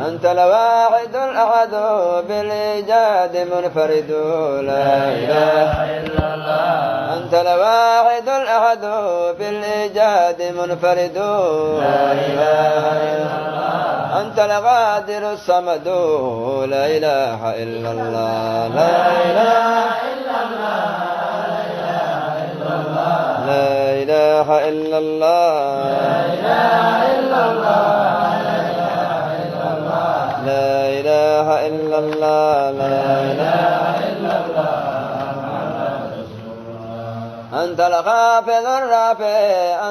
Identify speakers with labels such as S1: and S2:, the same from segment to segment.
S1: أنت الواحد الأحد بالإيجاد منفرد لا إله إلا الله. أنت الواحد الأحد بالإيجاد منفرد لا إله إلا الله. أنت القادر الصمد لا إله إلا الله. لا إله إلا الله. لا إله إلا الله. لا إله إلا الله. لا إله إلا الله. لا إله إلا الله. أنت الخافض الرافع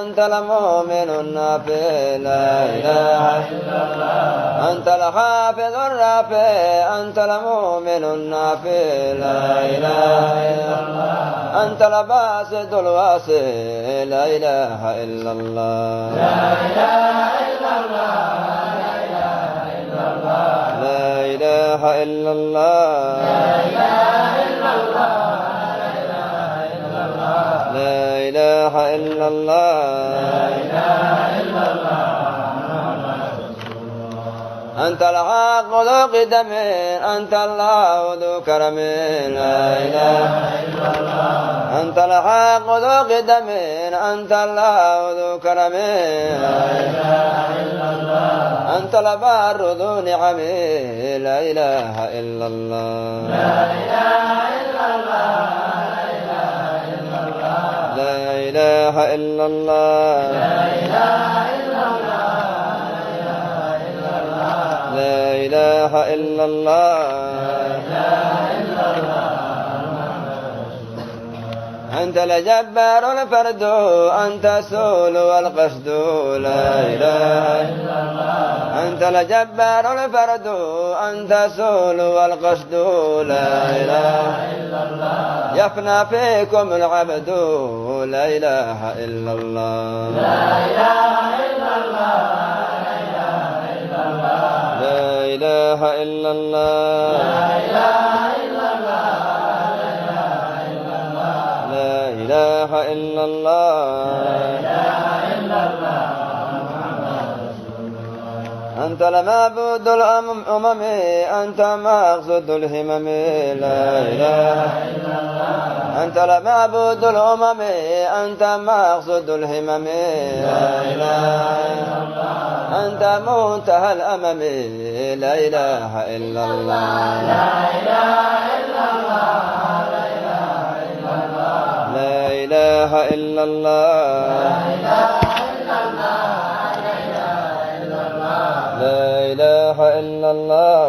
S1: أنت المؤمن النافع لا إله إلا الله. أنت الخافض الرافع أنت المؤمن النافع لا إله إلا الله. أنت الباسط الواسع لا إله إلا الله. لا إله إلا الله. لا إله إلا الله. لا إله إلا الله. لا إله إلا الله. أنت الحق ذو قدم أنت الله ذو كرم لا إله إلا الله. أنت الحق ذو قدم أنت الله ذو كرم لا إله إلا الله. أنت البار ذو نعم لا إله إلا الله. لا إله إلا الله. لا إله إلا الله. لا إله إلا الله. لا إله إلا الله. أنت الجبار الفرد أنت السول والقصد لا إله إلا الله. أنت الجبار الفرد أنت السول والقصد لا إله إلا الله. يفنى فيكم العبد لا إله إلا الله. لا إله إلا الله. لا إله إلا الله. لا إله إلا الله. لا إله إلا الله. أنت المعبود الأمم أنت مقصود الهمم لا إله إلا الله. أنت المعبود الأمم أنت مقصود الهمم لا إله إلا الله. أنت منتهى الأمم لا إله إلا الله. لا إله إلا الله. لا إله إلا الله. لا إله إلا الله.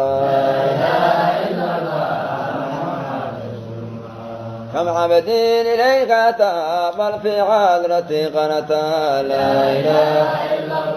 S1: كم عبد إليك أتى بل في حضرتي قنتا لا إله إلا الله.